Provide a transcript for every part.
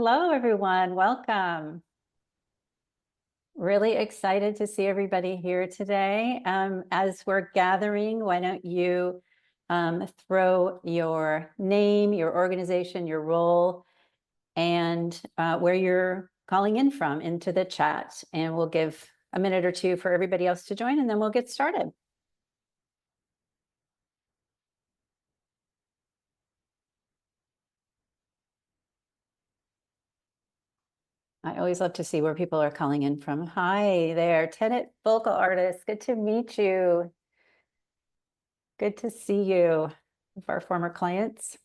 Hello, everyone. Welcome. Really excited to see everybody here today. As we're gathering, why don't you throw your name, your organization, your role, and where you're calling in from into the chat. And we'll give a minute or two for everybody else to join, and then we'll get started. I always love to see where people are calling in from. Hi there, tenant vocal artist. Good to meet you. Good to see you, our former clients.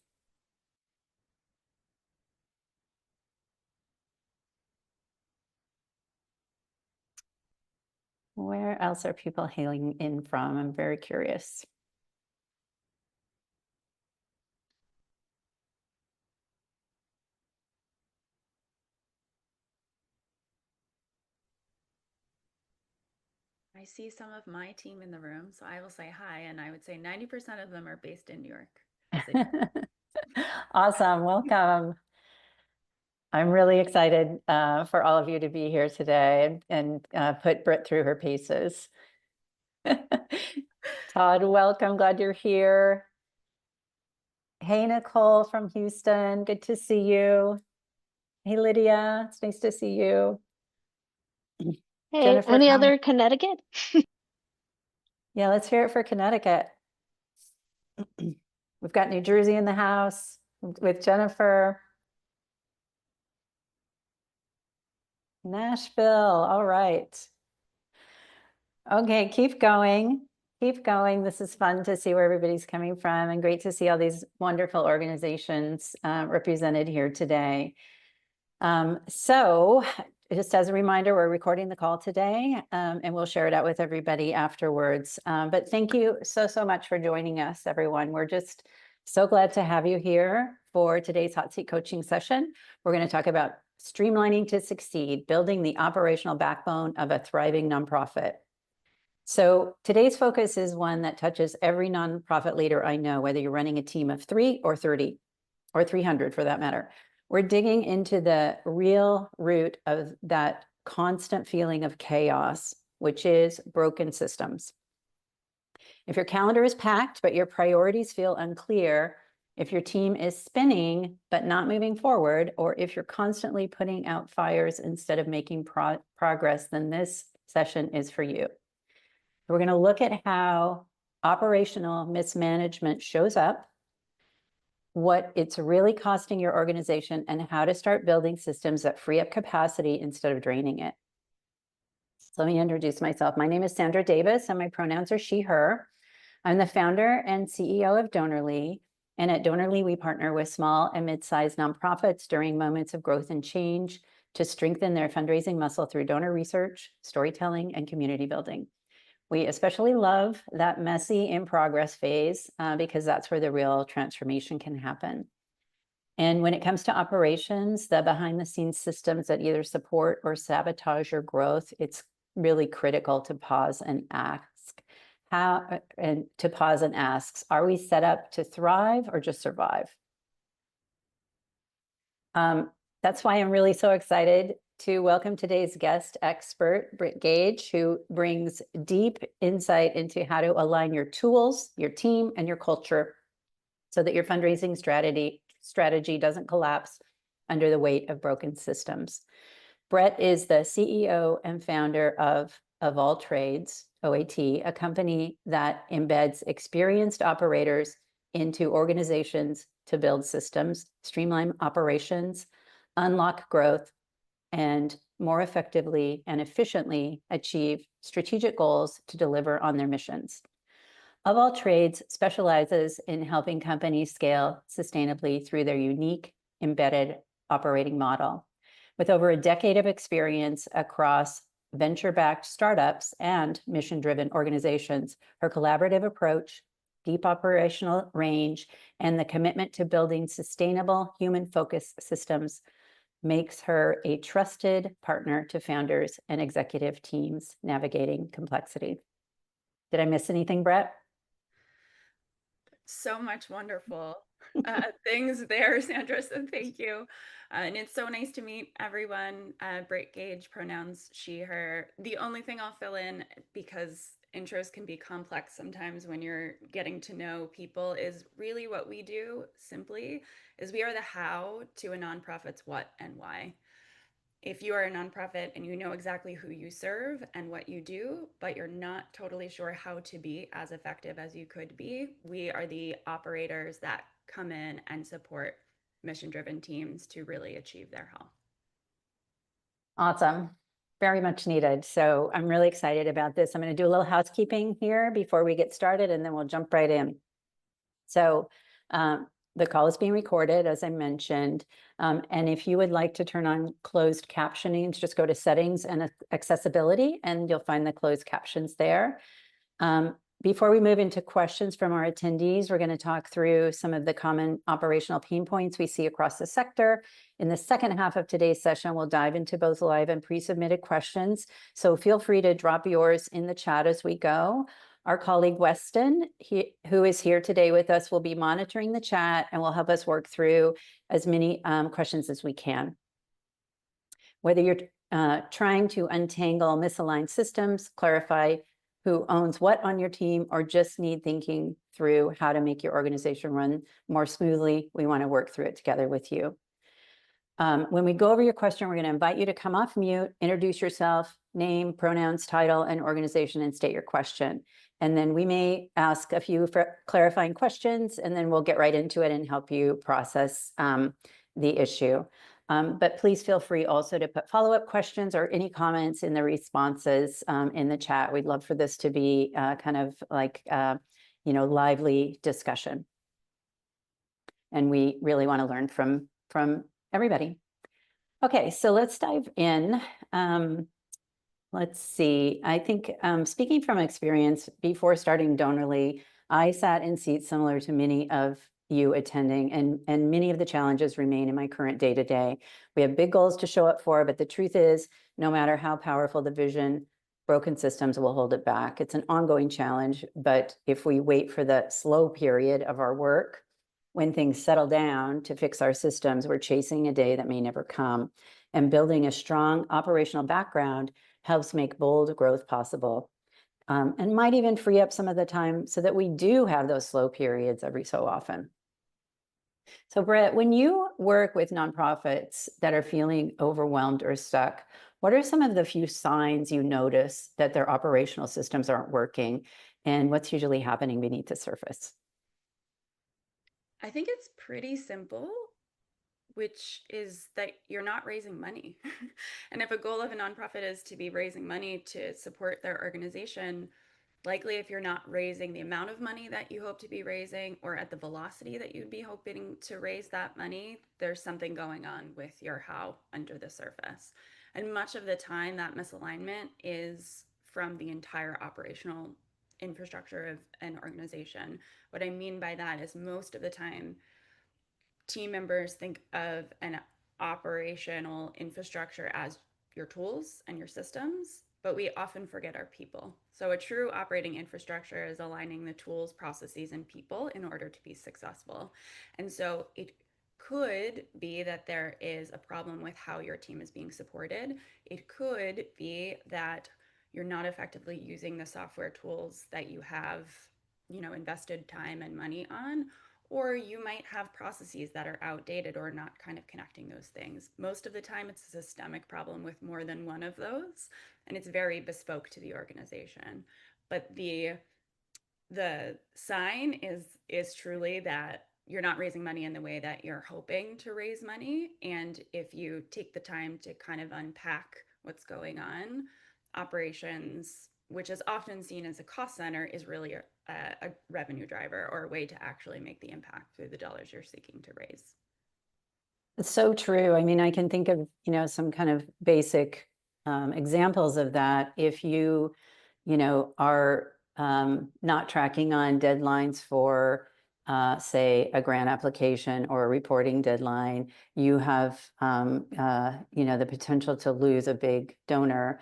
Where else are people hailing in from? I'm very curious. I see some of my team in the room, so I will say hi, and I would say 90% of them are based in New York. Awesome, welcome. I'm really excited for all of you to be here today and put Britt through her paces. Todd, welcome, glad you're here. Hey, Nicole from Houston, good to see you. Hey, Lydia, it's nice to see you. Hey, Jennifer, any other Connecticut? Yeah, let's hear it for Connecticut. We've got New Jersey in the house with Jennifer. Nashville, all right. Okay, keep going. Keep going. This is fun to see where everybody's coming from and great to see all these wonderful organizations represented here today. So just as a reminder, we're recording the call today and we'll share it out with everybody afterwards. But thank you so much for joining us, everyone. We're just so glad to have you here for today's hot seat coaching session. We're going to talk about streamlining to succeed, building the operational backbone of a thriving nonprofit. So today's focus is one that touches every nonprofit leader I know, whether you're running a team of 3 or 30 or 300 for that matter. We're digging into the real root of that constant feeling of chaos, which is broken systems. If your calendar is packed, but your priorities feel unclear, if your team is spinning, but not moving forward, or if you're constantly putting out fires instead of making progress, then this session is for you. We're going to look at how operational mismanagement shows up, what it's really costing your organization, and how to start building systems that free up capacity instead of draining it. So let me introduce myself. My name is Sandra Davis, and my pronouns are she, her. I'm the founder and CEO of Donorly. And at Donorly, we partner with small and mid-sized nonprofits during moments of growth and change to strengthen their fundraising muscle through donor research, storytelling, and community building. We especially love that messy in progress phase because that's where the real transformation can happen. And when it comes to operations, the behind the scenes systems that either support or sabotage your growth, it's really critical to pause and ask are we set up to thrive or just survive? That's why I'm really so excited to welcome today's guest expert, Britt Gage, who brings deep insight into how to align your tools, your team, and your culture so that your fundraising strategy doesn't collapse under the weight of broken systems. Britt is the CEO and founder of All Trades, OAT, a company that embeds experienced operators into organizations to build systems, streamline operations, unlock growth, and more effectively and efficiently achieve strategic goals to deliver on their missions. Of All Trades specializes in helping companies scale sustainably through their unique embedded operating model. With over a decade of experience across venture-backed startups and mission-driven organizations, her collaborative approach, deep operational range, and the commitment to building sustainable human-focused systems makes her a trusted partner to founders and executive teams navigating complexity. Did I miss anything, Brett? So much wonderful things there, Sandra, so thank you. And it's so nice to meet everyone. Britt Gage, pronouns she, her. The only thing I'll fill in, because intros can be complex sometimes when you're getting to know people, is really what we do simply is we are the how to a nonprofit's what and why. If you are a nonprofit and you know exactly who you serve and what you do, but you're not totally sure how to be as effective as you could be, we are the operators that come in and support mission-driven teams to really achieve their how. Awesome. Very much needed. So I'm really excited about this. I'm going to do a little housekeeping here before we get started, and then we'll jump right in. So the call is being recorded, as I mentioned. And if you would like to turn on closed captioning, just go to settings and accessibility, and you'll find the closed captions there. Before we move into questions from our attendees, we're going to talk through some of the common operational pain points we see across the sector. In the second half of today's session, we'll dive into both live and pre-submitted questions. So feel free to drop yours in the chat as we go. Our colleague Weston, who is here today with us, will be monitoring the chat and will help us work through as many questions as we can. Whether you're trying to untangle misaligned systems, clarify who owns what on your team, or just need thinking through how to make your organization run more smoothly, we want to work through it together with you. When we go over your question, we're going to invite you to come off mute, introduce yourself, name, pronouns, title, and organization, and state your question. And then we may ask a few clarifying questions, and then we'll get right into it and help you process the issue. But please feel free also to put follow-up questions or any comments in the responses in the chat. We'd love for this to be kind of like, lively discussion. And we really want to learn from everybody. Okay, so let's dive in. Let's see. I think speaking from experience, before starting Donorly, I sat in seats similar to many of you attending, and many of the challenges remain in my current day-to-day. We have big goals to show up for, but the truth is, no matter how powerful the vision, broken systems will hold it back. It's an ongoing challenge, but if we wait for the slow period of our work, when things settle down to fix our systems, we're chasing a day that may never come. And building a strong operational background helps make bold growth possible, and might even free up some of the time so that we do have those slow periods every so often. So Britt, when you work with nonprofits that are feeling overwhelmed or stuck, what are some of the few signs you notice that their operational systems aren't working, and what's usually happening beneath the surface? I think it's pretty simple, which is that you're not raising money. And if a goal of a nonprofit is to be raising money to support their organization, likely if you're not raising the amount of money that you hope to be raising or at the velocity that you'd be hoping to raise that money, there's something going on with your how under the surface. And much of the time that misalignment is from the entire operational infrastructure of an organization. What I mean by that is most of the time team members think of an operational infrastructure as your tools and your systems, but we often forget our people. So a true operating infrastructure is aligning the tools, processes, and people in order to be successful. And so it could be that there is a problem with how your team is being supported. It could be that you're not effectively using the software tools that you have, invested time and money on, or you might have processes that are outdated or not kind of connecting those things. Most of the time, it's a systemic problem with more than one of those, and it's very bespoke to the organization. But the sign is truly that you're not raising money in the way that you're hoping to raise money. And if you take the time to kind of unpack what's going on, operations, which is often seen as a cost center, is really a revenue driver or a way to actually make the impact through the dollars you're seeking to raise. It's so true. I mean, I can think of, some kind of basic examples of that. If you, are not tracking on deadlines for, say, a grant application or a reporting deadline, you have, the potential to lose a big donor.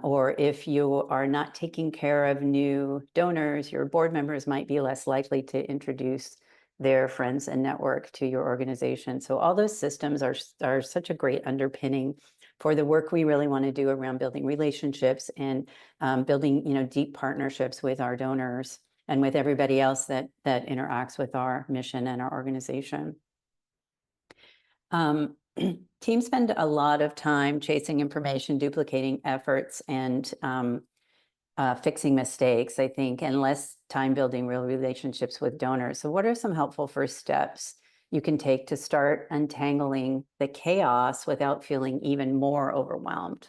Or if you are not taking care of new donors, your board members might be less likely to introduce their friends and network to your organization. So all those systems are such a great underpinning for the work we really want to do around building relationships and building, deep partnerships with our donors and with everybody else that interacts with our mission and our organization. Teams spend a lot of time chasing information, duplicating efforts, and fixing mistakes, I think, and less time building real relationships with donors. So what are some helpful first steps you can take to start untangling the chaos without feeling even more overwhelmed?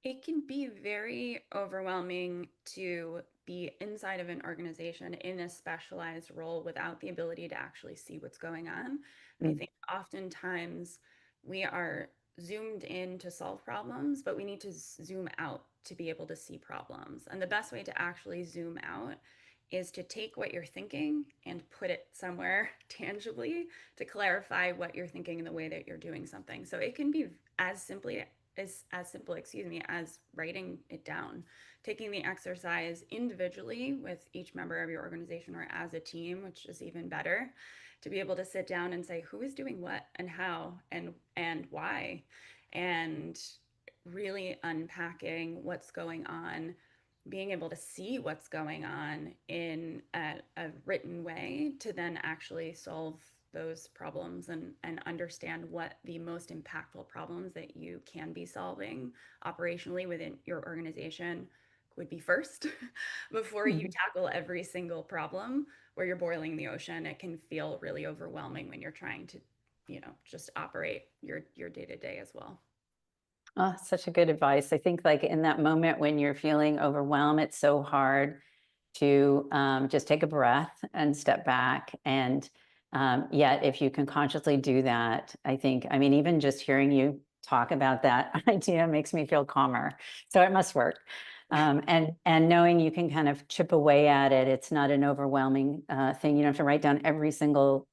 It can be very overwhelming to be inside of an organization in a specialized role without the ability to actually see what's going on. I think oftentimes we are zoomed in to solve problems, but we need to zoom out to be able to see problems. And the best way to actually zoom out is to take what you're thinking and put it somewhere tangibly to clarify what you're thinking in the way that you're doing something. So it can be as simple, as writing it down, taking the exercise individually with each member of your organization or as a team, which is even better, to be able to sit down and say who is doing what and how and why, and really unpacking what's going on, being able to see what's going on in a written way to then actually solve those problems and understand what the most impactful problems that you can be solving operationally within your organization would be first before you tackle every single problem where you're boiling the ocean. It can feel really overwhelming when you're trying to, just operate your day-to-day as well. Oh, such a good advice. I think like in that moment when you're feeling overwhelmed, it's so hard to just take a breath and step back. And yet, if you can consciously do that, I think, even just hearing you talk about that idea makes me feel calmer. So it must work. And knowing you can kind of chip away at it, it's not an overwhelming thing. You don't have to write down every single,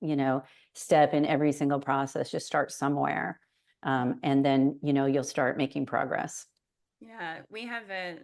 step in every single process. Just start somewhere. And then, you'll start making progress. Yeah, we have a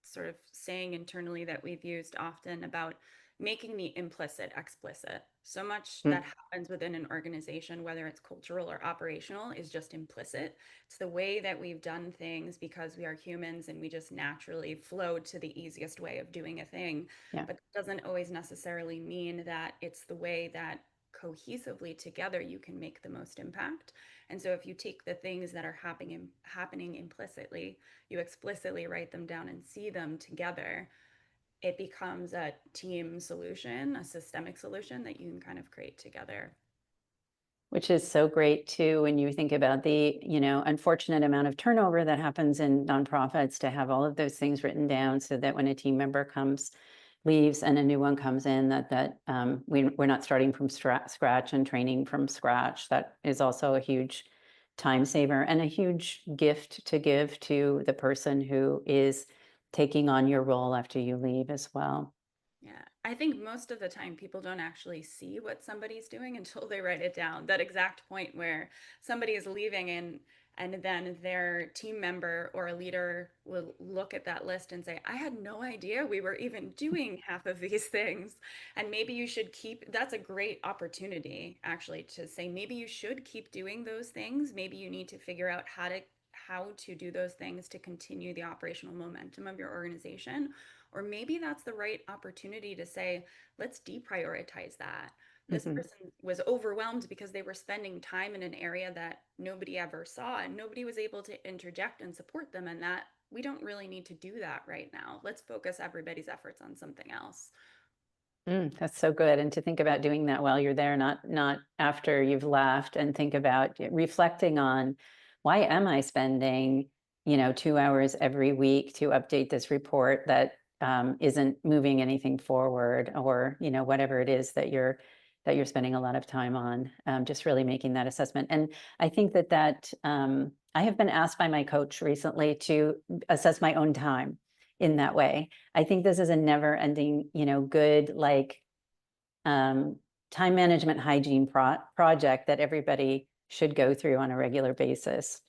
sort of saying internally that we've used often about making the implicit explicit. So much that happens within an organization, whether it's cultural or operational, is just implicit. It's the way that we've done things because we are humans and we just naturally flow to the easiest way of doing a thing. Yeah. But it doesn't always necessarily mean that it's the way that cohesively together you can make the most impact. And so if you take the things that are happening implicitly, you explicitly write them down and see them together, it becomes a team solution, a systemic solution that you can kind of create together. Which is so great too, when you think about the, unfortunate amount of turnover that happens in nonprofits, to have all of those things written down so that when a team member leaves and a new one comes in, we're not starting from scratch and training from scratch. That is also a huge time saver and a huge gift to give to the person who is taking on your role after you leave as well. Yeah, I think most of the time people don't actually see what somebody's doing until they write it down. That exact point where somebody is leaving and then their team member or a leader will look at that list and say, I had no idea we were even doing half of these things. And maybe you should that's a great opportunity actually to say, maybe you should keep doing those things. Maybe you need to figure out how to do those things to continue the operational momentum of your organization. Or maybe that's the right opportunity to say, let's deprioritize that. This person was overwhelmed because they were spending time in an area that nobody ever saw and nobody was able to interject and support them in that. We don't really need to do that right now. Let's focus everybody's efforts on something else. That's so good. And to think about doing that while you're there, not after you've left, and think about reflecting on, why am I spending, 2 hours every week to update this report that isn't moving anything forward, or, whatever it is that you're spending a lot of time on, just really making that assessment. And I think that I have been asked by my coach recently to assess my own time in that way. I think this is a never ending, good, like time management hygiene project that everybody should go through on a regular basis.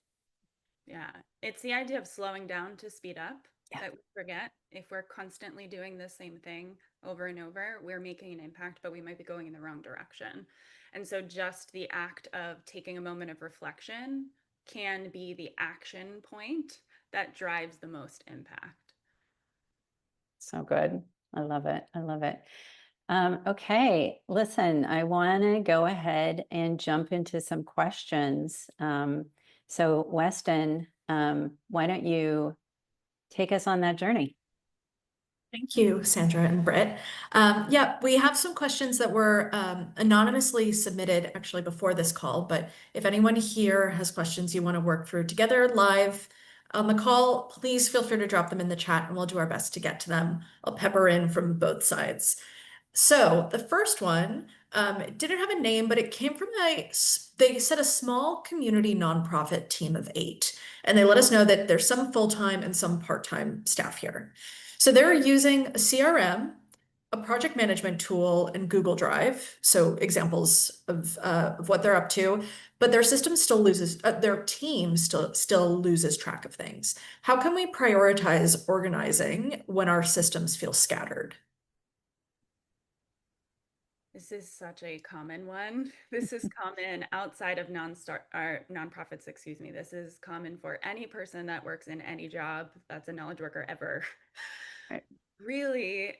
Yeah, it's the idea of slowing down to speed up Yeah. that we forget. If we're constantly doing the same thing over and over, we're making an impact, but we might be going in the wrong direction. And so just the act of taking a moment of reflection can be the action point that drives the most impact. So good. I love it. I love it. Okay, listen, I want to go ahead and jump into some questions. So Weston, why don't you take us on that journey? Thank you, Sandra and Britt. Yeah, we have some questions that were anonymously submitted actually before this call, but if anyone here has questions you want to work through together live on the call, please feel free to drop them in the chat and we'll do our best to get to them. I'll pepper in from both sides. So the first one, it didn't have a name, but it came from they said a small community nonprofit team of 8. And they let us know that there's some full-time and some part-time staff here. So they're using a CRM, a project management tool, and Google Drive. So examples of what they're up to, but their system still loses, their team still loses track of things. How can we prioritize organizing when our systems feel scattered? This is such a common one. This is common outside of nonprofits, excuse me. This is common for any person that works in any job that's a knowledge worker ever. Right. Really,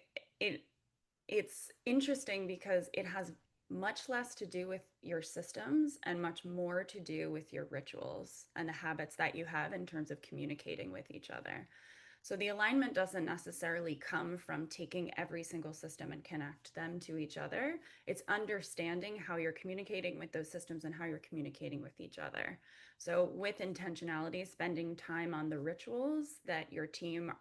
it's interesting because it has much less to do with your systems and much more to do with your rituals and the habits that you have in terms of communicating with each other. So the alignment doesn't necessarily come from taking every single system and connect them to each other. It's understanding how you're communicating with those systems and how you're communicating with each other. So with intentionality, spending time on the rituals that your team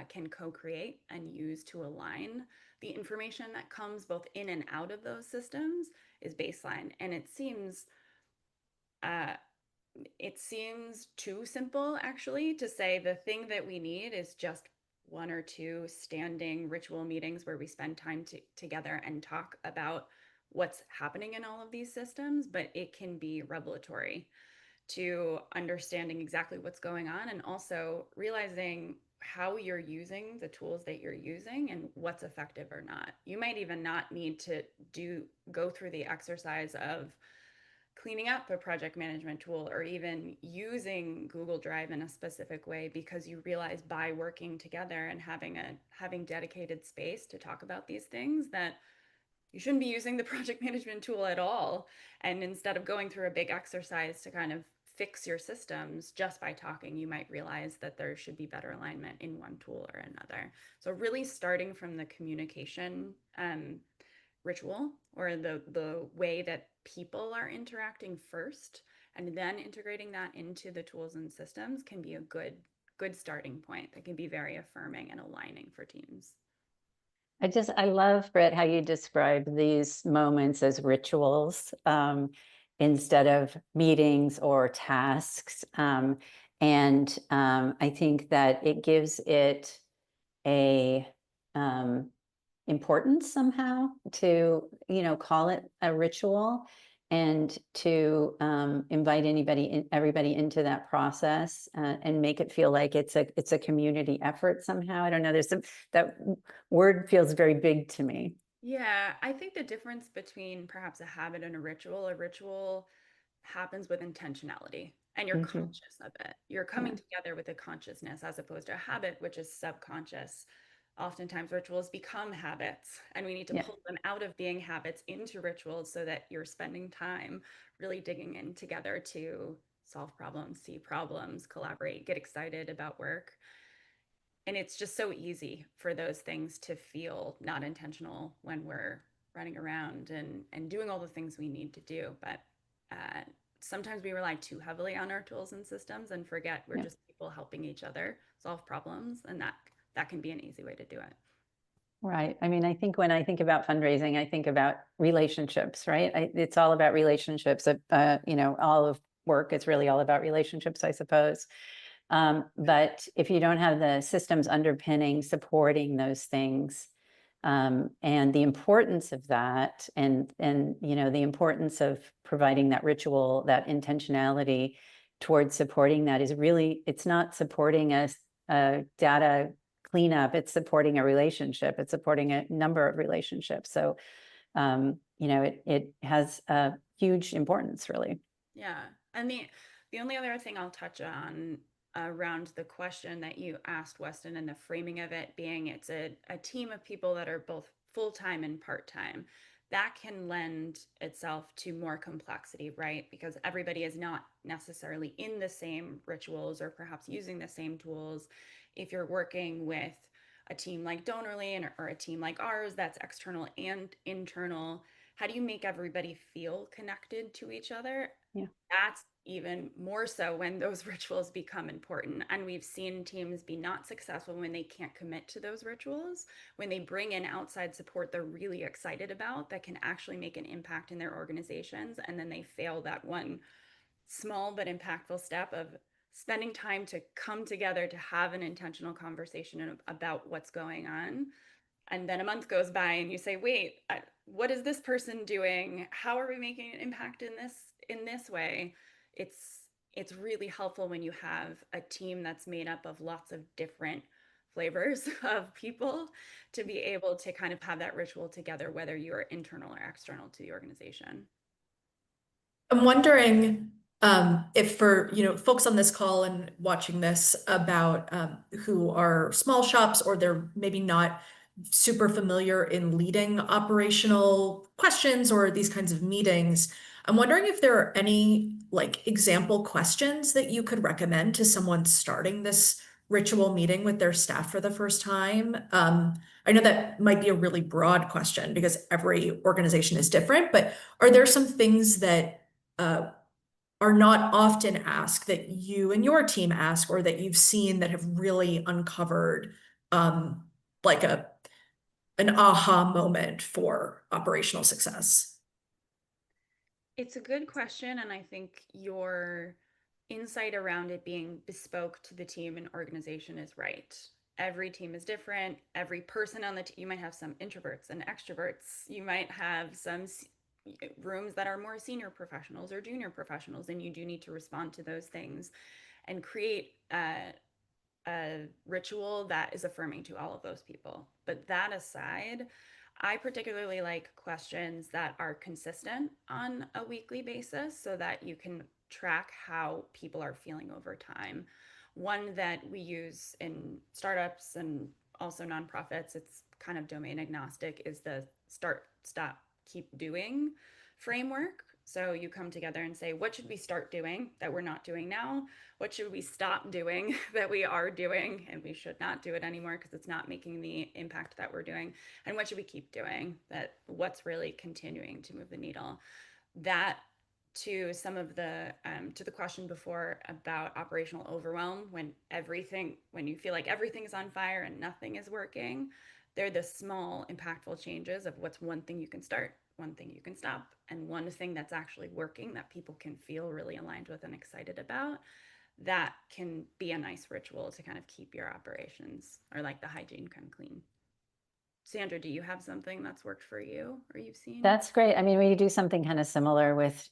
can co-create and use to align the information that comes both in and out of those systems is baseline. And it seems too simple, actually, to say the thing that we need is just 1 or 2 standing ritual meetings where we spend time together and talk about what's happening in all of these systems, but it can be revelatory to understanding exactly what's going on and also realizing how you're using the tools that you're using and what's effective or not. You might even not need to go through the exercise of cleaning up a project management tool or even using Google Drive in a specific way because you realize by working together and having dedicated space to talk about these things that you shouldn't be using the project management tool at all. And instead of going through a big exercise to kind of fix your systems just by talking, you might realize that there should be better alignment in one tool or another. So really starting from the communication ritual or the way that people are interacting first and then integrating that into the tools and systems can be a good starting point that can be very affirming and aligning for teams. I love, Britt, how you describe these moments as rituals instead of meetings or tasks. I think that it gives it a importance somehow to, call it a ritual and to invite everybody into that process and make it feel like it's a community effort somehow. I don't know. That word feels very big to me. Yeah, I think the difference between perhaps a habit and a ritual happens with intentionality and you're conscious of it. You're coming together with a consciousness as opposed to a habit, which is subconscious. Oftentimes rituals become habits and we need to pull them out of being habits into rituals so that you're spending time really digging in together to solve problems, see problems, collaborate, get excited about work. And it's just so easy for those things to feel not intentional when we're running around and doing all the things we need to do. But sometimes we rely too heavily on our tools and systems and forget we're just people helping each other solve problems. And that can be an easy way to do it. Right. I mean, I think when I think about fundraising, I think about relationships, right? It's all about relationships. All of work, it's really all about relationships, I suppose. But if you don't have the systems underpinning, supporting those things, and the importance of that, and the importance of providing that ritual, that intentionality towards supporting that is really, it's not supporting a data cleanup, it's supporting a relationship, it's supporting a number of relationships. So, you know, it has a huge importance, really. Yeah. And the only other thing I'll touch on around the question that you asked, Weston, and the framing of it being it's a team of people that are both full-time and part-time, that can lend itself to more complexity, right? Because everybody is not necessarily in the same rituals or perhaps using the same tools. If you're working with a team like Donorly or a team like ours that's external and internal, how do you make everybody feel connected to each other? Yeah. That's even more so when those rituals become important. And we've seen teams be not successful when they can't commit to those rituals, when they bring in outside support they're really excited about that can actually make an impact in their organizations. And then they fail that one small but impactful step of spending time to come together to have an intentional conversation about what's going on. And then a month goes by and you say, wait, what is this person doing? How are we making an impact in this way? It's really helpful when you have a team that's made up of lots of different flavors of people to be able to kind of have that ritual together, whether you are internal or external to the organization. I'm wondering if for folks on this call and watching this about who are small shops or they're maybe not super familiar in leading operational questions or these kinds of meetings, I'm wondering if there are any like example questions that you could recommend to someone starting this ritual meeting with their staff for the first time. I know that might be a really broad question because every organization is different, but are there some things that are not often asked that you and your team ask or that you've seen that have really uncovered like an aha moment for operational success? It's a good question, and I think your insight around it being bespoke to the team and organization is right. Every team is different. Every person on the team, you might have some introverts and extroverts. You might have some rooms that are more senior professionals or junior professionals, and you do need to respond to those things and create a ritual that is affirming to all of those people. But that aside, I particularly like questions that are consistent on a weekly basis so that you can track how people are feeling over time. One that we use in startups and also nonprofits, it's kind of domain agnostic, is the start, stop, keep doing framework. So you come together and say, what should we start doing that we're not doing now? What should we stop doing that we are doing and we should not do it anymore because it's not making the impact that we're doing? And what should we keep doing, that what's really continuing to move the needle? That to some of the to the question before about operational overwhelm, when you feel like everything's on fire and nothing is working, they're the small impactful changes of what's one thing you can start, one thing you can stop, and one thing that's actually working that people can feel really aligned with and excited about. That can be a nice ritual to kind of keep your operations or like the hygiene kind of clean. Sandra, do you have something that's worked for you or you've seen? That's great. I mean, we do something kind of similar with,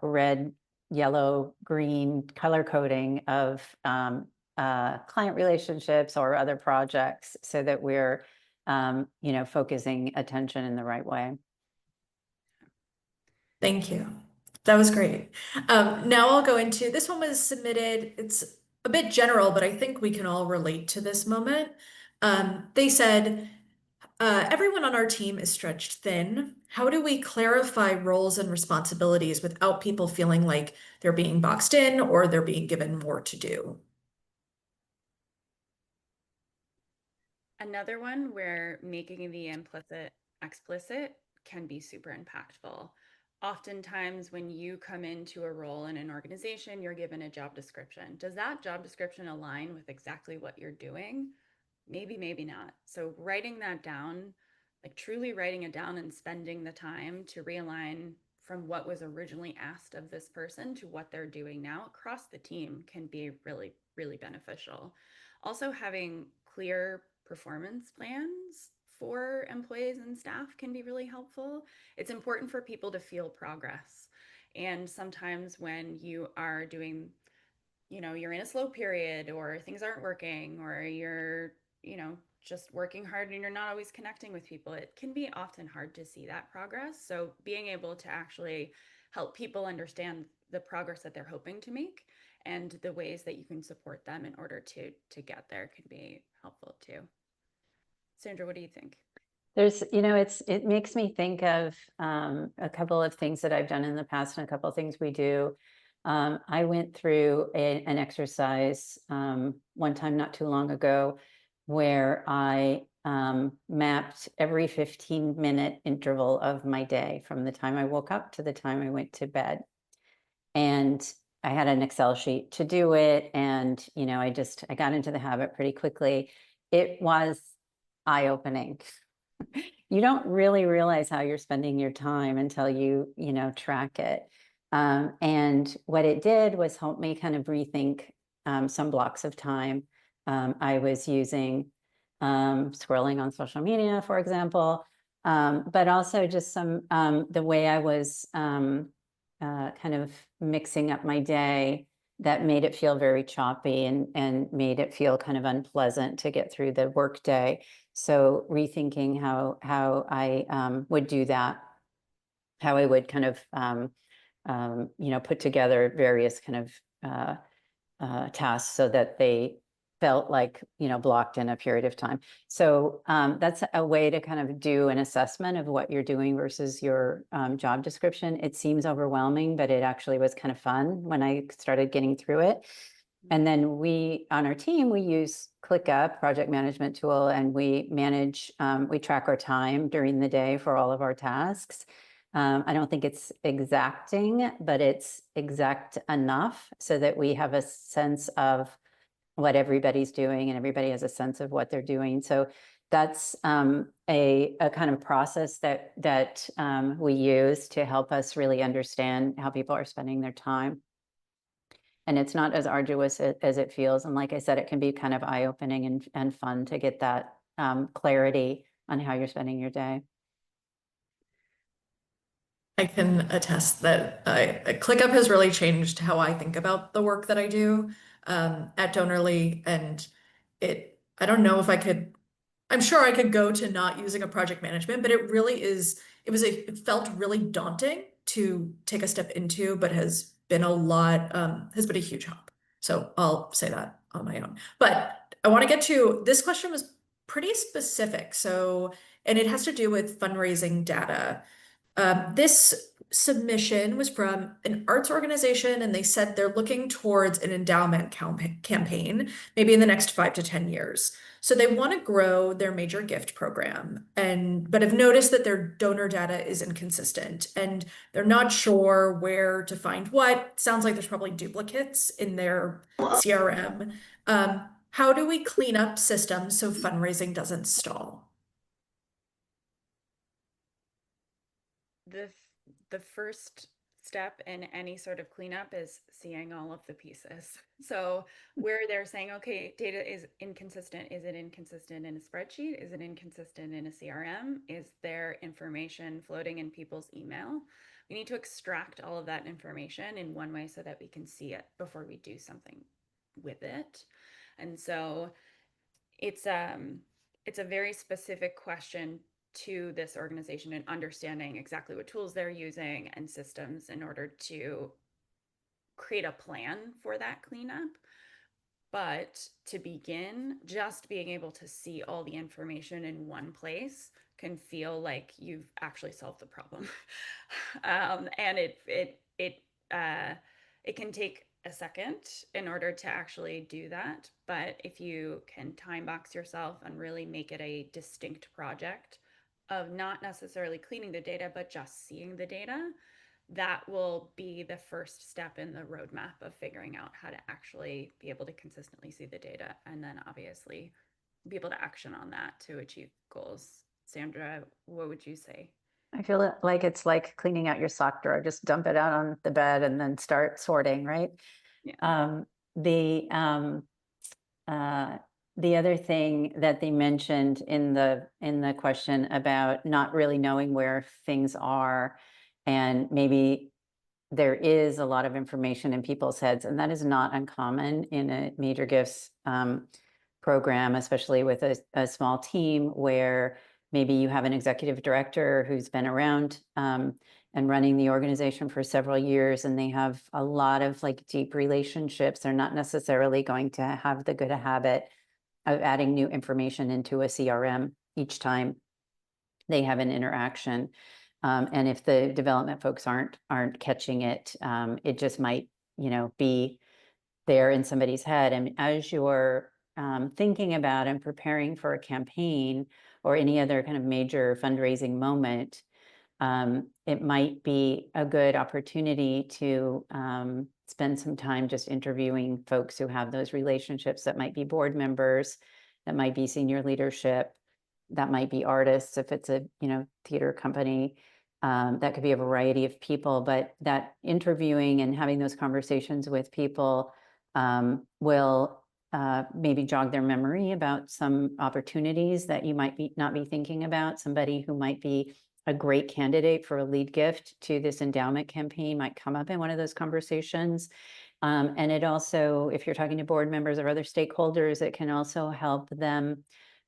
red, yellow, green color coding of client relationships or other projects so that we're, focusing attention in the right way. Thank you. That was great. Now I'll go into, this one was submitted. It's a bit general, but I think we can all relate to this moment. They said, everyone on our team is stretched thin. How do we clarify roles and responsibilities without people feeling like they're being boxed in or they're being given more to do? Another one where making the implicit explicit can be super impactful. Oftentimes, when you come into a role in an organization, you're given a job description. Does that job description align with exactly what you're doing? Maybe, maybe not. So, writing that down, like truly writing it down and spending the time to realign from what was originally asked of this person to what they're doing now across the team can be really, really beneficial. Also, having clear performance plans for employees and staff can be really helpful. It's important for people to feel progress. And sometimes when you are doing, you're in a slow period or things aren't working or you're you know, just working hard and you're not always connecting with people, it can be often hard to see that progress. So being able to actually help people understand the progress that they're hoping to make and the ways that you can support them in order to get there can be helpful too. Sandra, what do you think? There's, it makes me think of a couple of things that I've done in the past and a couple of things we do. I went through an exercise one time not too long ago where I mapped every 15-minute interval of my day from the time I woke up to the time I went to bed. And I had an Excel sheet to do it. And, I got into the habit pretty quickly. It was eye-opening. You don't really realize how you're spending your time until you track it. And what it did was help me kind of rethink some blocks of time I was using, scrolling on social media, for example, but also just the way I was kind of mixing up my day that made it feel very choppy and made it feel kind of unpleasant to get through the workday. So rethinking how I would do that, how I would kind of put together various kind of tasks so that they felt like blocked in a period of time. So that's a way to kind of do an assessment of what you're doing versus your job description. It seems overwhelming, but it actually was kind of fun when I started getting through it. And then we, on our team, we use ClickUp, project management tool, and we manage, we track our time during the day for all of our tasks. I don't think it's exacting, but it's exact enough so that we have a sense of what everybody's doing and everybody has a sense of what they're doing. So that's a kind of process that we use to help us really understand how people are spending their time. And it's not as arduous as it feels. And like I said, it can be kind of eye-opening and fun to get that clarity on how you're spending your day. I can attest that ClickUp has really changed how I think about the work that I do at Donorly. And I don't know if I'm sure I could go to not using a project management, but it really is, it felt really daunting to take a step into, but has been a huge help. So I'll say that on my own. But I want to get to, this question was pretty specific. So, and it has to do with fundraising data. This submission was from an arts organization, and they said they're looking towards an endowment campaign, maybe in the next 5 to 10 years. So they want to grow their major gift program, but have noticed that their donor data is inconsistent, and they're not sure where to find what. Sounds like there's probably duplicates in their CRM. How do we clean up systems so fundraising doesn't stall? The first step in any sort of cleanup is seeing all of the pieces. So where they're saying, okay, data is inconsistent. Is it inconsistent in a spreadsheet? Is it inconsistent in a CRM? Is there information floating in people's email? We need to extract all of that information in one way so that we can see it before we do something with it. And so it's a very specific question to this organization and understanding exactly what tools they're using and systems in order to create a plan for that cleanup. But to begin, just being able to see all the information in one place can feel like you've actually solved the problem. And it can take a second in order to actually do that. But if you can time box yourself and really make it a distinct project of not necessarily cleaning the data, but just seeing the data, that will be the first step in the roadmap of figuring out how to actually be able to consistently see the data, and then obviously be able to action on that to achieve goals. Sandra, what would you say? I feel like it's like cleaning out your sock drawer. Just dump it out on the bed and then start sorting, right? Yeah. The other thing that they mentioned in the question about not really knowing where things are, and maybe there is a lot of information in people's heads, and that is not uncommon in a major gifts program, especially with a small team where maybe you have an executive director who's been around and running the organization for several years, and they have a lot of like deep relationships. They're not necessarily going to have the good habit of adding new information into a CRM each time they have an interaction. And if the development folks aren't catching it, it just might, be there in somebody's head. And as you're thinking about and preparing for a campaign or any other kind of major fundraising moment, it might be a good opportunity to spend some time just interviewing folks who have those relationships. That might be board members, that might be senior leadership, that might be artists if it's a theater company. That could be a variety of people, but that interviewing and having those conversations with people will maybe jog their memory about some opportunities that you might not be thinking about. Somebody who might be a great candidate for a lead gift to this endowment campaign might come up in one of those conversations. And it also, if you're talking to board members or other stakeholders, it can also help them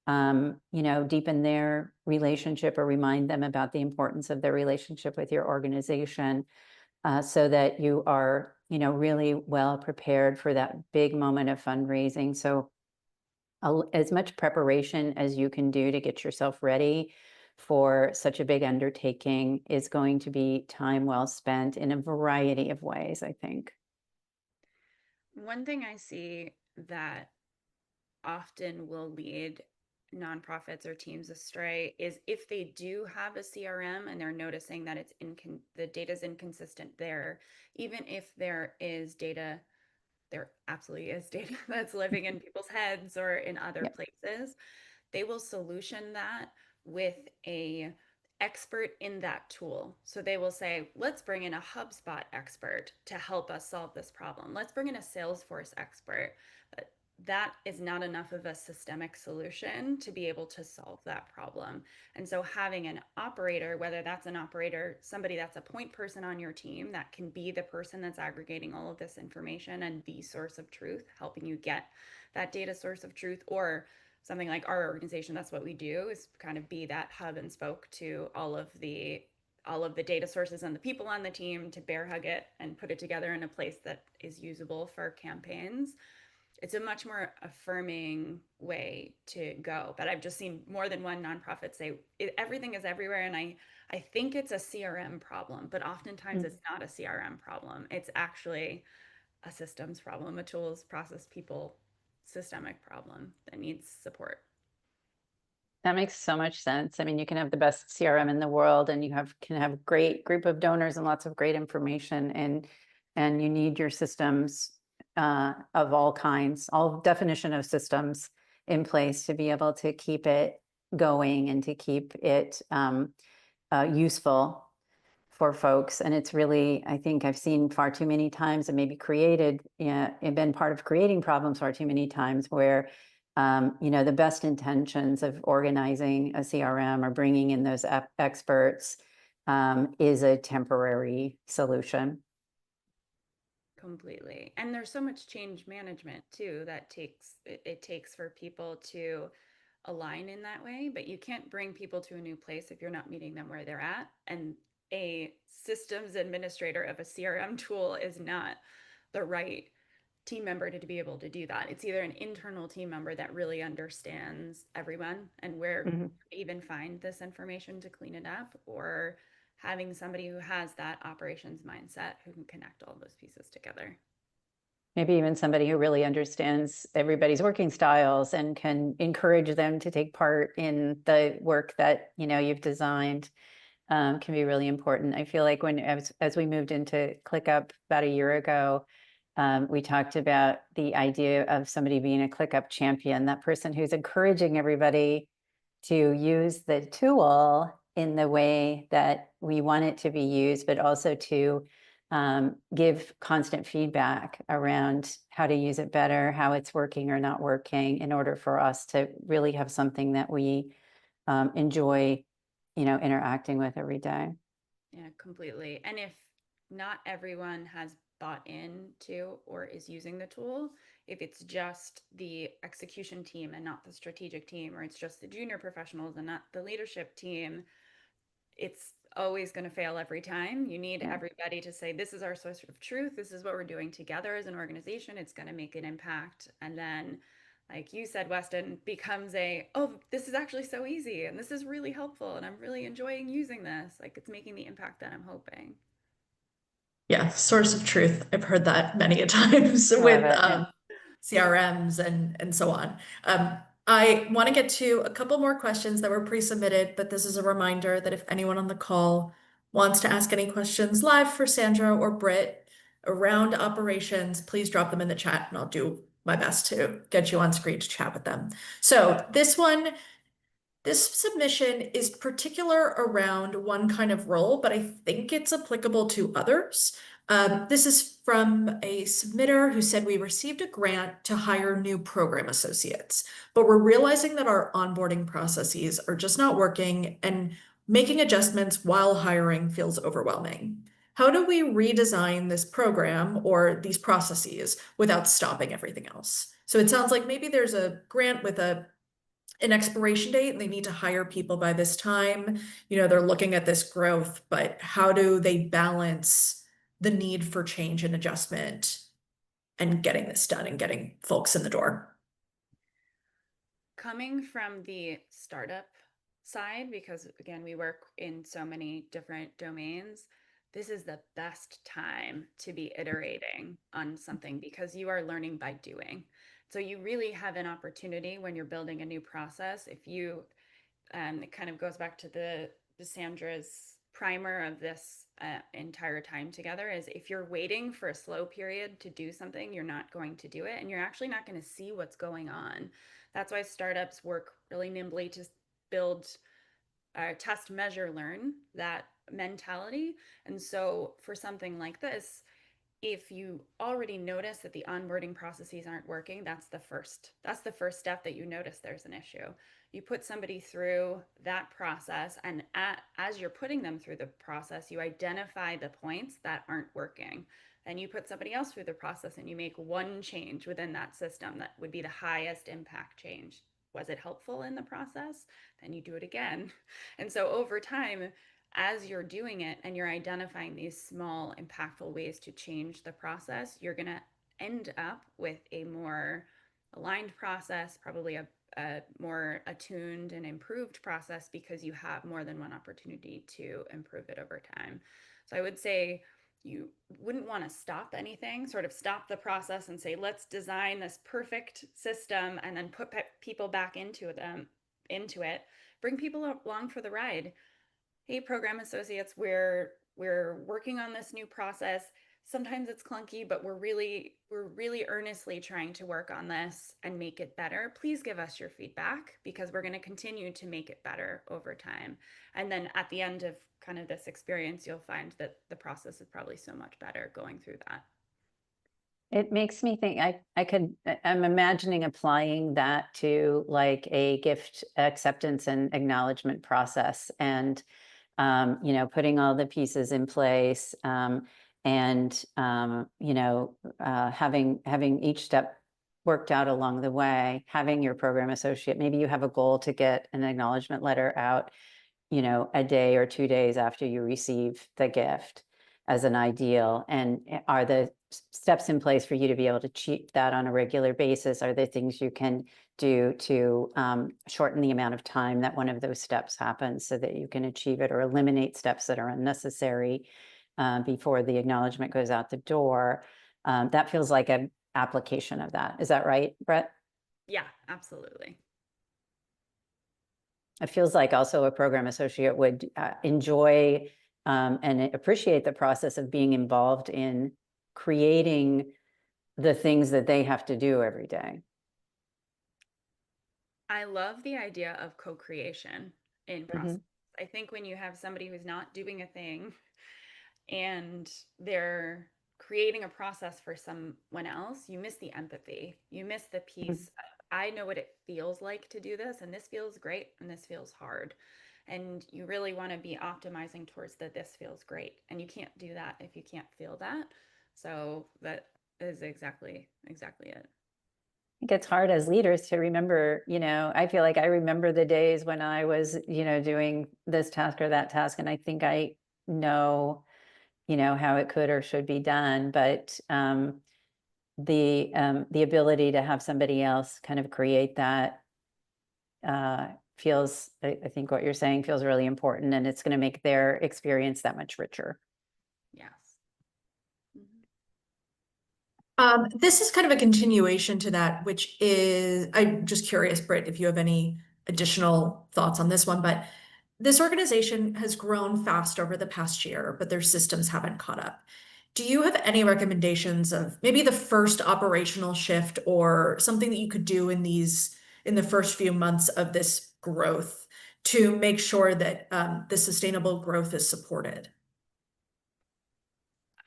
deepen their relationship or remind them about the importance of their relationship with your organization, so that you are, really well prepared for that big moment of fundraising. So as much preparation as you can do to get yourself ready for such a big undertaking is going to be time well spent in a variety of ways, I think. One thing I see that often will lead nonprofits or teams astray is if they do have a CRM and they're noticing that the data is inconsistent there, even if there absolutely is data that's living in people's heads or in other places, they will solution that with a expert in that tool. So they will say, let's bring in a HubSpot expert to help us solve this problem. Let's bring in a Salesforce expert. That is not enough of a systemic solution to be able to solve that problem. And so having an operator, whether that's an operator, somebody that's a point person on your team that can be the person that's aggregating all of this information and the source of truth, helping you get that data source of truth, or something like our organization, that's what we do, is kind of be that hub and spoke to all of the data sources and the people on the team to bear hug it and put it together in a place that is usable for campaigns. It's a much more affirming way to go. But I've just seen more than one nonprofit say everything is everywhere. And I think it's a CRM problem, but oftentimes it's not a CRM problem. It's actually a systems problem, a tools, process, people, systemic problem that needs support. That makes so much sense. I mean, you can have the best CRM in the world and can have a great group of donors and lots of great information, and you need your systems of all kinds, all definition of systems in place to be able to keep it going and to keep it useful for folks. And it's really, I think I've seen far too many times, and maybe and been part of creating problems far too many times, where the best intentions of organizing a CRM or bringing in those experts is a temporary solution. Completely. And there's so much change management too that it takes for people to align in that way, but you can't bring people to a new place if you're not meeting them where they're at. And a systems administrator of a CRM tool is not the right team member to be able to do that. It's either an internal team member that really understands everyone and where to even find this information to clean it up, or having somebody who has that operations mindset who can connect all those pieces together. Maybe even somebody who really understands everybody's working styles and can encourage them to take part in the work that you've designed. Can be really important. I feel like as we moved into ClickUp about a year ago, we talked about the idea of somebody being a ClickUp champion, that person who's encouraging everybody to use the tool in the way that we want it to be used, but also to give constant feedback around how to use it better, how it's working or not working, in order for us to really have something that we enjoy, interacting with every day. Yeah, completely. And if not everyone has thought into or is using the tool. If it's just the execution team and not the strategic team, or it's just the junior professionals and not the leadership team, it's always going to fail every time. You need everybody to say, this is our source of truth. This is what we're doing together as an organization. It's going to make an impact. And then, like you said, Weston, becomes oh, this is actually so easy and this is really helpful and I'm really enjoying using this. Like, it's making the impact that I'm hoping. Yeah, source of truth. I've heard that many a times Love with it, yeah. CRMs and so on. I want to get to a couple more questions that were pre-submitted, but this is a reminder that if anyone on the call wants to ask any questions live for Sandra or Britt around operations, please drop them in the chat and I'll do my best to get you on screen to chat with them. So this submission is particular around one kind of role, but I think it's applicable to others. This is from a submitter who said, we received a grant to hire new program associates, but we're realizing that our onboarding processes are just not working and making adjustments while hiring feels overwhelming. How do we redesign this program or these processes without stopping everything else? So it sounds like maybe there's a grant with an expiration date and they need to hire people by this time. They're looking at this growth, but how do they balance the need for change and adjustment and getting this done and getting folks in the door? Coming from the startup side, because again, we work in so many different domains, this is the best time to be iterating on something because you are learning by doing. So you really have an opportunity when you're building a new process. If you, it kind of goes back to the Sandra's primer of this entire time together, is if you're waiting for a slow period to do something, you're not going to do it, and you're actually not going to see what's going on. That's why startups work really nimbly to build, test, measure, learn, that mentality. And so for something like this, if you already notice that the onboarding processes aren't working, that's the first step, that you notice there's an issue. You put somebody through that process, and as you're putting them through the process, you identify the points that aren't working. Then you put somebody else through the process and you make one change within that system that would be the highest impact change. Was it helpful in the process? Then you do it again. And so over time, as you're doing it and you're identifying these small impactful ways to change the process, you're going to end up with a more aligned process, probably a more attuned and improved process, because you have more than one opportunity to improve it over time. So I would say you wouldn't want to stop anything, sort of stop the process and say, let's design this perfect system and then put people back into it. Bring people along for the ride. Hey, program associates, we're working on this new process. Sometimes it's clunky, but we're really earnestly trying to work on this and make it better. Please give us your feedback, because we're going to continue to make it better over time. And then at the end of kind of this experience, you'll find that the process is probably so much better going through that. It makes me think I'm imagining applying that to like a gift acceptance and acknowledgement process, and putting all the pieces in place, and having each step worked out along the way, having your program associate, maybe you have a goal to get an acknowledgement letter out, a day or 2 days after you receive the gift as an ideal. And are the steps in place for you to be able to achieve that on a regular basis? Are there things you can do to shorten the amount of time that one of those steps happens so that you can achieve it, or eliminate steps that are unnecessary before the acknowledgement goes out the door? That feels like an application of that. Is that right, Britt? Yeah, absolutely. It feels like also a program associate would enjoy and appreciate the process of being involved in creating the things that they have to do every day. I love the idea of co-creation in process. I think when you have somebody who's not doing a thing and they're creating a process for someone else, you miss the empathy. You miss the piece. I know what it feels like to do this, and this feels great, and this feels hard. And you really want to be optimizing towards this feels great. And you can't do that if you can't feel that. So that is exactly it. Think it's hard as leaders to remember, I feel like I remember the days when I was, doing this task or that task, and I think I know, how it could or should be done. But the ability to have somebody else kind of create that feels, I think what you're saying feels really important, and it's going to make their experience that much richer. Yes. This is kind of a continuation to that, which is, I'm just curious, Britt, if you have any additional thoughts on this one, but this organization has grown fast over the past year, but their systems haven't caught up. Do you have any recommendations of maybe the first operational shift or something that you could do in the first few months of this growth to make sure that the sustainable growth is supported?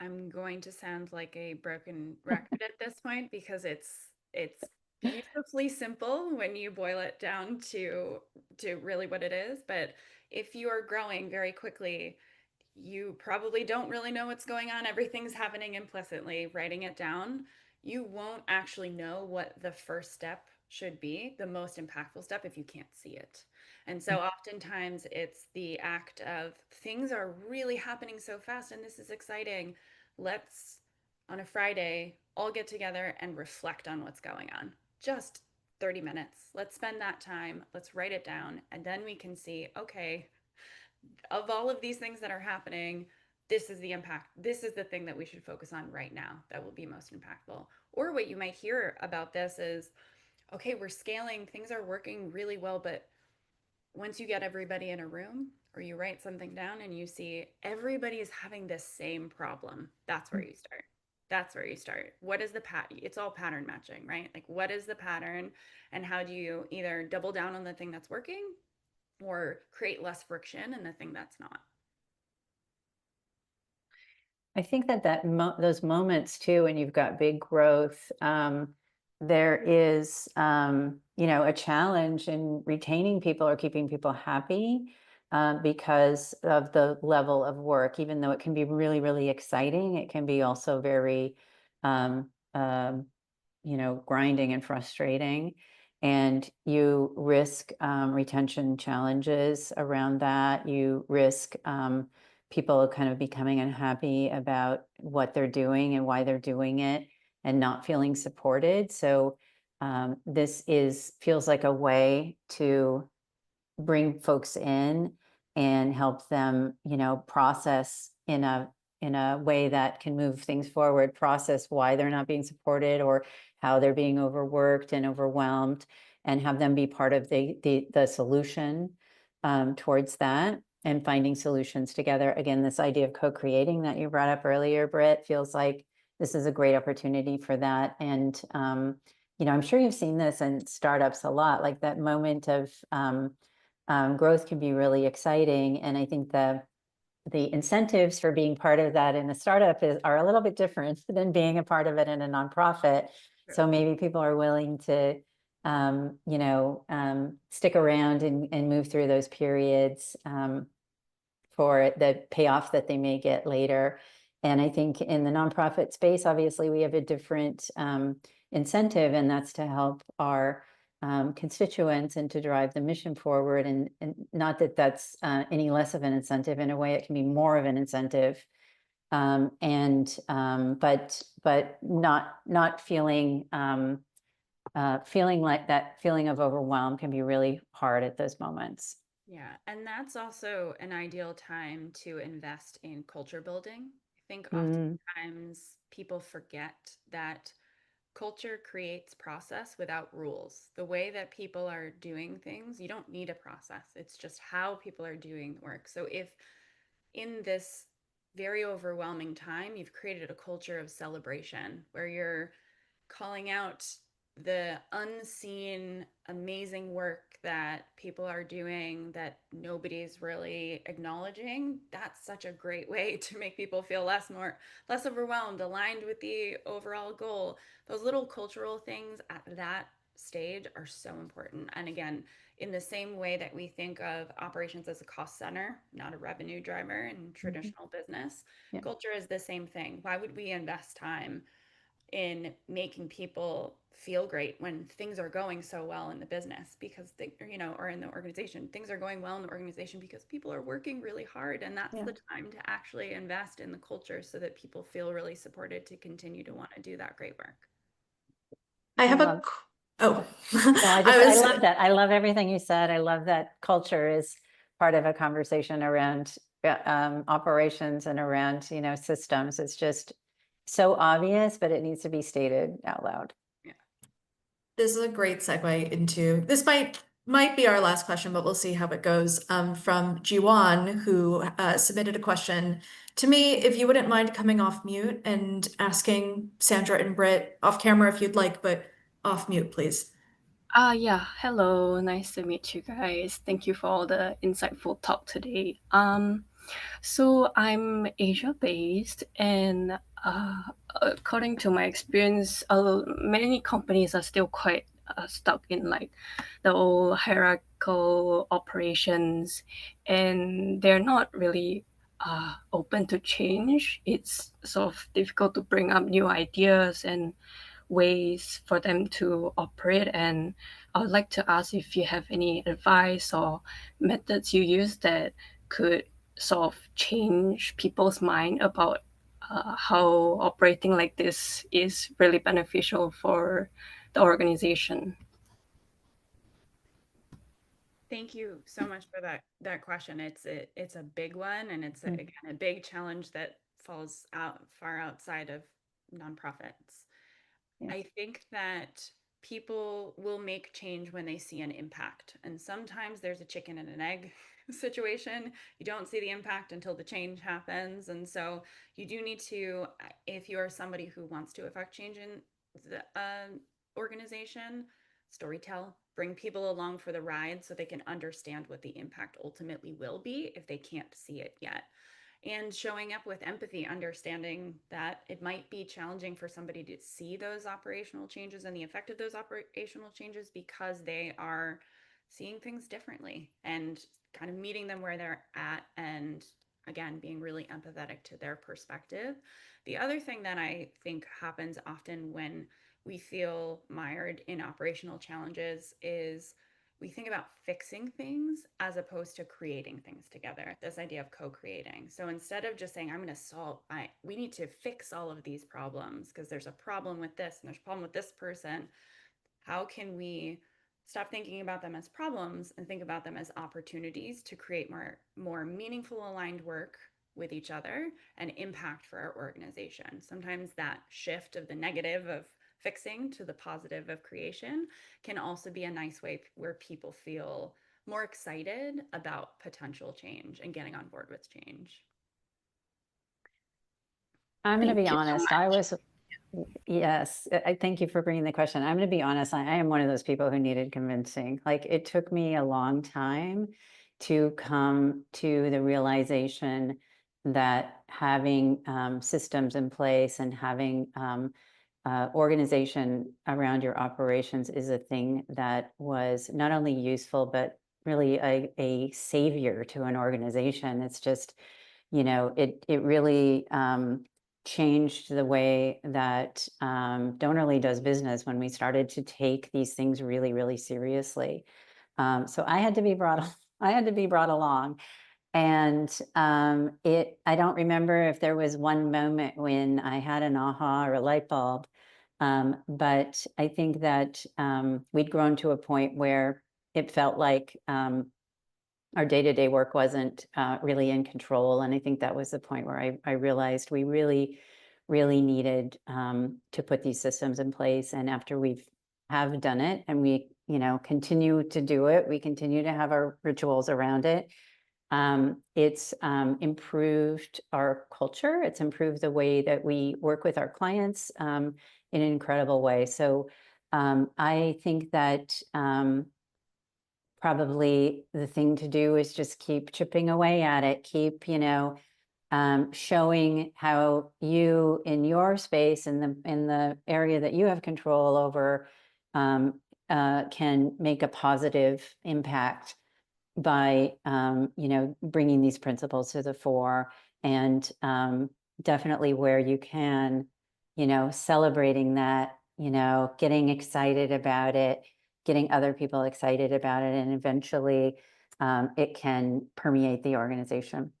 I'm going to sound like a broken record at this point because it's beautifully simple when you boil it down to really what it is. But if you are growing very quickly, you probably don't really know what's going on. Everything's happening implicitly. Writing it down, you won't actually know what the first step should be, the most impactful step, if you can't see it. And so oftentimes it's the act of things are really happening so fast and this is exciting. Let's, on a Friday, all get together and reflect on what's going on. Just 30 minutes. Let's spend that time. Let's write it down. And then we can see, okay, of all of these things that are happening, this is the impact. This is the thing that we should focus on right now that will be most impactful. Or what you might hear about this is, okay, we're scaling, things are working really well, but once you get everybody in a room or you write something down and you see everybody is having this same problem, that's where you start. That's where you start. What is the it's all pattern matching, right? Like, what is the pattern, and how do you either double down on the thing that's working or create less friction in the thing that's not? I think that those moments too, when you've got big growth, there is, a challenge in retaining people or keeping people happy because of the level of work. Even though it can be really, really exciting, it can be also very, um, um, grinding and frustrating. And you risk retention challenges around that. You risk people kind of becoming unhappy about what they're doing and why they're doing it and not feeling supported. So this feels like a way to bring folks in and help them, process in a way that can move things forward, process why they're not being supported or how they're being overworked and overwhelmed, and have them be part of the solution towards that, and finding solutions together. Again, this idea of co-creating that you brought up earlier, Britt, feels like this is a great opportunity for that. And I'm sure you've seen this in startups a lot, like that moment of growth can be really exciting. And I think the incentives for being part of that in a startup are a little bit different than being a part of it in a nonprofit. So maybe people are willing to, stick around and move through those periods for the payoff that they may get later. And I think in the nonprofit space, obviously, we have a different incentive, and that's to help our constituents and to drive the mission forward. And not that that's any less of an incentive. In a way, it can be more of an incentive. But not feeling feeling like that feeling of overwhelm can be really hard at those moments. Yeah, and that's also an ideal time to invest in culture building. I think oftentimes people forget that culture creates process without rules. The way that people are doing things, you don't need a process. It's just how people are doing work. So if in this very overwhelming time, you've created a culture of celebration where you're calling out the unseen amazing work that people are doing that nobody's really acknowledging, that's such a great way to make people feel less overwhelmed, aligned with the overall goal. Those little cultural things at that stage are so important. And again, in the same way that we think of operations as a cost center, not a revenue driver in traditional business, Yeah. culture is the same thing. Why would we invest time in making people feel great when things are going so well in the business? Because they, or in the organization, things are going well in the organization because people are working really hard, and that's Yeah. the time to actually invest in the culture so that people feel really supported to continue to want to do that great work. I have love- oh, No, I love that. I love everything you said. I love that culture is part of a conversation around operations and around, systems. It's just so obvious, but it needs to be stated out loud. This is a great segue into this might be our last question, but we'll see how it goes. From Jiwan, who submitted a question to me. If you wouldn't mind coming off mute and asking Sandra and Britt off camera if you'd like, but off mute, please. Yeah, hello, nice to meet you guys. Thank you for all the insightful talk today. So I'm Asia-based, and according to my experience, many companies are still quite stuck in like the old hierarchical operations, and they're not really open to change. It's sort of difficult to bring up new ideas and ways for them to operate. And I would like to ask if you have any advice or methods you use that could sort of change people's mind about how operating like this is really beneficial for the organization. Thank you so much for that question. It's a big one, and it's again a big challenge that falls far outside of nonprofits. Yeah. I think that people will make change when they see an impact, and sometimes there's a chicken and an egg situation. You don't see the impact until the change happens, and so you do need to, if you are somebody who wants to affect change in the organization, storytell, bring people along for the ride so they can understand what the impact ultimately will be if they can't see it yet. And showing up with empathy, understanding that it might be challenging for somebody to see those operational changes and the effect of those operational changes because they are seeing things differently, and kind of meeting them where they're at, and again, being really empathetic to their perspective. The other thing that I think happens often when we feel mired in operational challenges is we think about fixing things as opposed to creating things together. This idea of co-creating. So instead of just saying, I'm going to solve, we need to fix all of these problems because there's a problem with this and there's a problem with this person. How can we stop thinking about them as problems and think about them as opportunities to create more meaningful, aligned work with each other and impact for our organization? Sometimes that shift of the negative of fixing to the positive of creation can also be a nice way where people feel more excited about potential change and getting on board with change. I'm going to Thank be you so honest. much. Yes, I thank you for bringing the question. I'm going to be honest. I am one of those people who needed convincing. Like, it took me a long time to come to the realization that having systems in place and having organization around your operations is a thing that was not only useful, but really a savior to an organization. It's just, it really changed the way that Donorly does business when we started to take these things really, really seriously. So I had to be brought along. And I don't remember if there was one moment when I had an aha or a light bulb, but I think that we'd grown to a point where it felt like our day-to-day work wasn't really in control. And I think that was the point where I realized we really, really needed to put these systems in place. And after we have done it, and we, continue to do it, we continue to have our rituals around it. It's improved our culture. It's improved the way that we work with our clients in an incredible way. So I think that probably the thing to do is just keep chipping away at it, keep, showing how you in your space, in the area that you have control over, can make a positive impact by, bringing these principles to the fore, and definitely where you can, celebrating that, getting excited about it, getting other people excited about it, and eventually it can permeate the organization.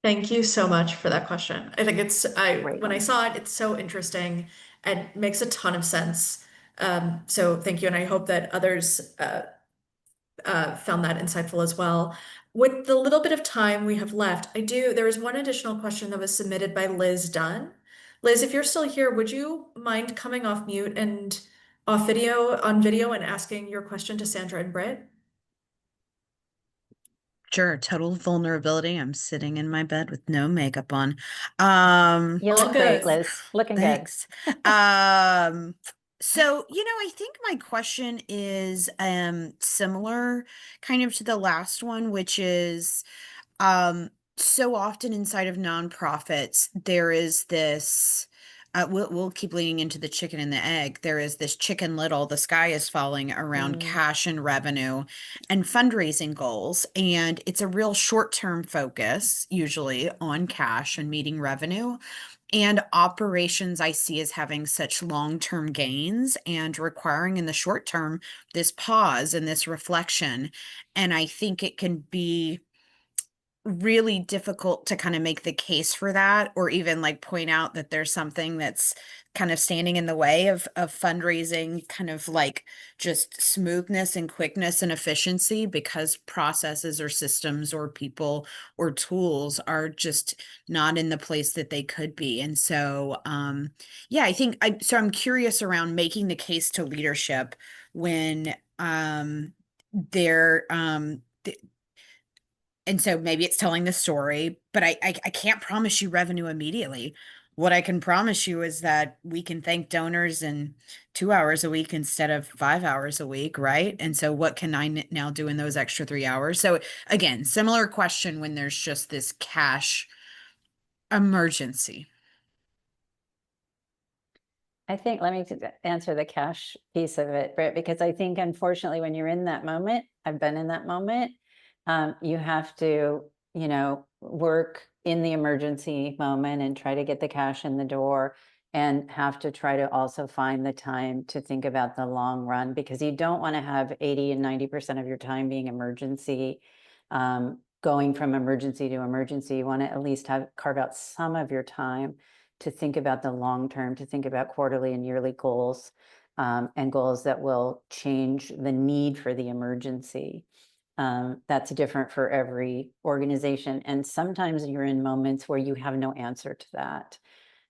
Thank you so much for that question. I think Great when I one. saw it, it's so interesting and makes a ton of sense. So thank you, and I hope that others found that insightful as well. With the little bit of time we have left, there is one additional question that was submitted by Liz Dunn. Liz, if you're still here, would you mind coming off mute and on video and asking your question to Sandra and Britt? Sure, total vulnerability. I'm sitting in my bed with no makeup on. You all look great, good. Liz. Looking good. Thanks. So, I think my question is similar kind of to the last one, which is so often inside of nonprofits, there is this we'll keep leaning into the chicken and the egg. There is this chicken little, the sky is falling around cash and revenue and fundraising goals. And it's a real short-term focus, usually on cash and meeting revenue. And operations I see as having such long-term gains and requiring in the short term this pause and this reflection. And I think it can be really difficult to kind of make the case for that, or even like point out that there's something that's kind of standing in the way of fundraising, kind of like just smoothness and quickness and efficiency, because processes or systems or people or tools are just not in the place that they could be. And so yeah, I'm curious around making the case to leadership when they're and so maybe it's telling the story, but I can't promise you revenue immediately. What I can promise you is that we can thank donors in 2 hours a week instead of 5 hours a week, right? And so what can I now do in those extra 3 hours? So again, similar question when there's just this cash emergency. I think, let me answer the cash piece of it, Britt, because I think unfortunately, when you're in that moment, I've been in that moment, you have to, work in the emergency moment and try to get the cash in the door, and have to try to also find the time to think about the long run, because you don't want to have 80 and 90% of your time being emergency, going from emergency to emergency. You want to at least carve out some of your time to think about the long term, to think about quarterly and yearly goals, and goals that will change the need for the emergency. That's different for every organization. And sometimes you're in moments where you have no answer to that.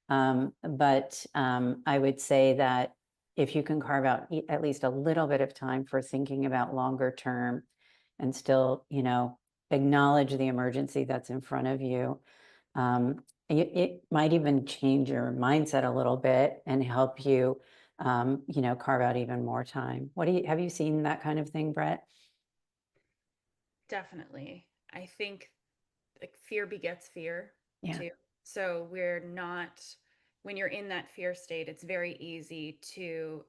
But I would say that if you can carve out at least a little bit of time for thinking about longer term, and still, acknowledge the emergency that's in front of you, it might even change your mindset a little bit and help you, carve out even more time. Have you seen that kind of thing, Britt? Definitely. I think like fear begets fear Yeah. too. So when you're in that fear state, it's very easy to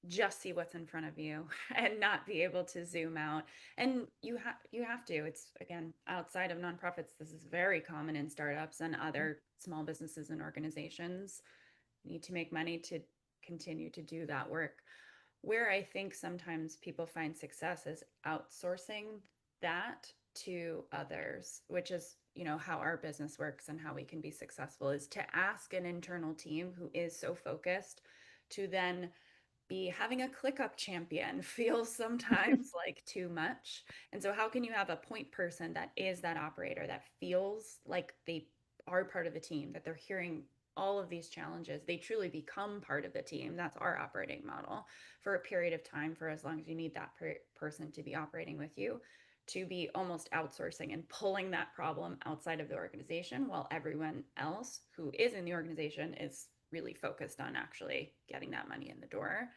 just see what's in front of you and not be able to zoom out. And you have to. It's, again, outside of nonprofits, this is very common in startups and other small businesses and organizations. You need to make money to continue to do that work. Where I think sometimes people find success is outsourcing that to others, which is, how our business works and how we can be successful, is to ask an internal team who is so focused to then be having a ClickUp champion feels sometimes like too much. And so how can you have a point person that is that operator that feels like they are part of the team, that they're hearing all of these challenges, they truly become part of the team? That's our operating model for a period of time, for as long as you need that person to be operating with you, to be almost outsourcing and pulling that problem outside of the organization, while everyone else who is in the organization is really focused on actually getting that money in the door.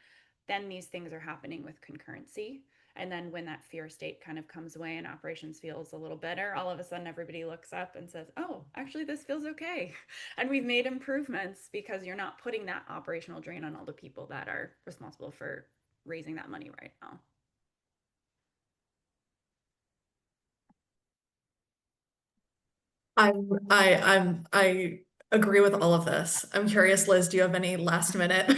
Then these things are happening with concurrency. And then when that fear state kind of comes away and operations feels a little better, all of a sudden everybody looks up and says, oh, actually this feels okay. And we've made improvements because you're not putting that operational drain on all the people that are responsible for raising that money right now. I agree with all of this. I'm curious, Liz, do you have any last minute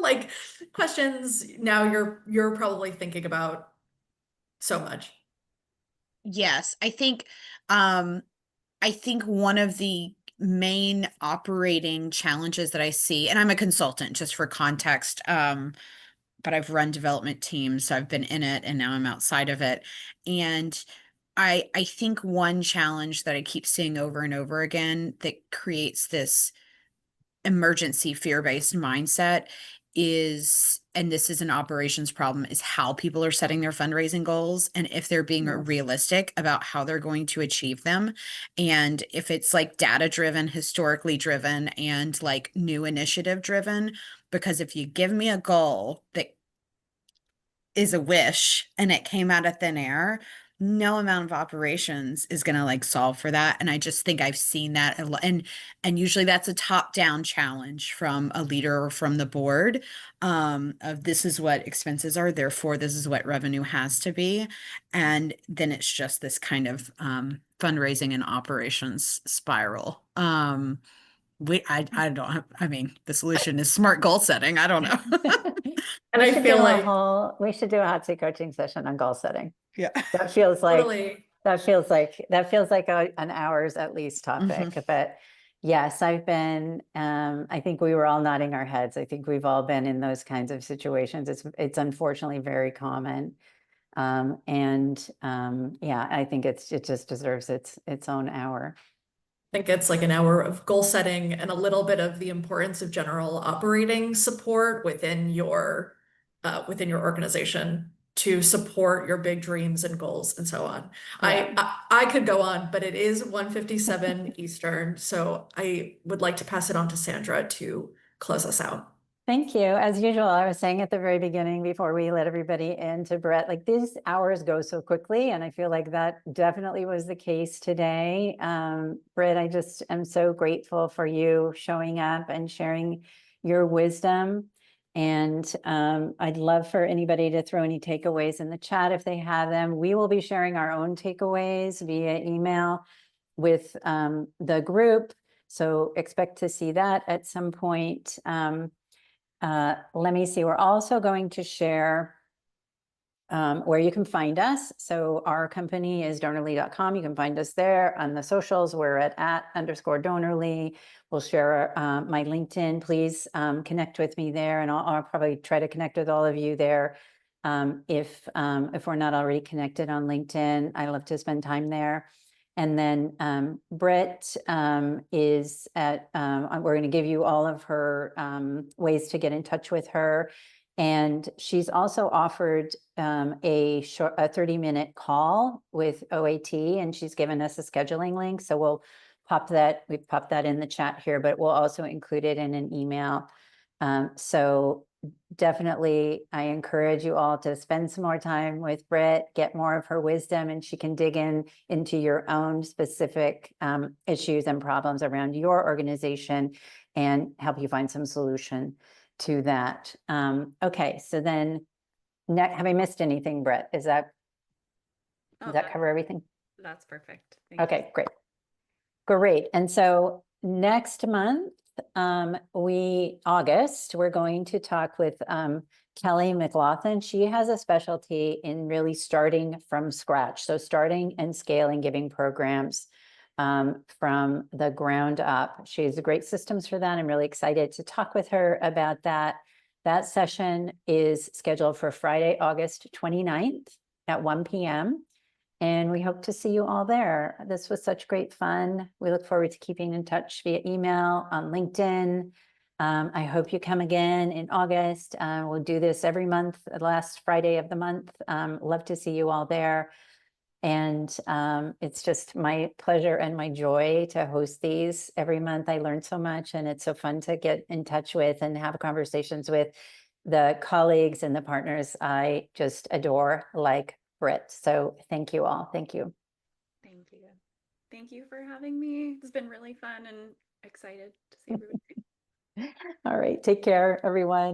like questions? Now you're probably thinking about so much. Yes, I think one of the main operating challenges that I see, and I'm a consultant just for context, but I've run development teams, so I've been in it and now I'm outside of it. And I think one challenge that I keep seeing over and over again that creates this emergency fear-based mindset is, and this is an operations problem, is how people are setting their fundraising goals and if they're being realistic about how they're going to achieve them. And if it's like data driven, historically driven, and like new initiative driven, because if you give me a goal that is a wish and it came out of thin air, no amount of operations is going to like solve for that. And I just think I've seen that a lot. And usually that's a top down challenge from a leader or from the board, of this is what expenses are, therefore this is what revenue has to be. And then it's just this kind of fundraising and operations spiral. I don't have, I mean, the solution is smart goal setting. I don't know. And I feel like We should do a hot seat coaching session on goal setting. Yeah. That feels like, totally. that feels like an hour's at least topic, but yes, I think we were all nodding our heads. I think we've all been in those kinds of situations. It's unfortunately very common. Yeah, I think it just deserves its own hour. I think it's like an hour of goal setting and a little bit of the importance of general operating support within your organization to support your big dreams and goals and so on. Yeah. I could go on, but it is 1:57 Eastern, so I would like to pass it on to Sandra to close us out. Thank you. As usual, I was saying at the very beginning before we let everybody in to Britt, like these hours go so quickly, and I feel like that definitely was the case today. Britt, I just am so grateful for you showing up and sharing your wisdom. And I'd love for anybody to throw any takeaways in the chat if they have them. We will be sharing our own takeaways via email with the group, so expect to see that at some point. Let me see, we're also going to share where you can find us. So our company is donorly.com. You can find us there on the socials. We're at _donorly. We'll share my LinkedIn. Please connect with me there, and I'll probably try to connect with all of you there. If we're not already connected on LinkedIn, I love to spend time there. And then Britt is at, we're going to give you all of her ways to get in touch with her. And she's also offered a 30-minute call with OAT, and she's given us a scheduling link. So we've popped that in the chat here, but we'll also include it in an email. So definitely, I encourage you all to spend some more time with Britt, get more of her wisdom, and she can dig into your own specific issues and problems around your organization and help you find some solution to that. Okay, so then have I missed anything, Britt? Does that cover everything? That's perfect. Thank you. Great. Great. And so next month, August, we're going to talk with Kelly McLaughlin. She has a specialty in really starting from scratch. So starting and scaling giving programs from the ground up. She has great systems for that. I'm really excited to talk with her about that. That session is scheduled for Friday, August 29th at 1 p.m. And we hope to see you all there. This was such great fun. We look forward to keeping in touch via email, on LinkedIn. I hope you come again in August. We'll do this every month, the last Friday of the month. Love to see you all there. And it's just my pleasure and my joy to host these every month. I learn so much, and it's so fun to get in touch with and have conversations with the colleagues and the partners I just adore, like Britt. So thank you all. Thank you. Thank you. Thank you for having me. It's been really fun and excited to see everybody. All right. Take care, everyone.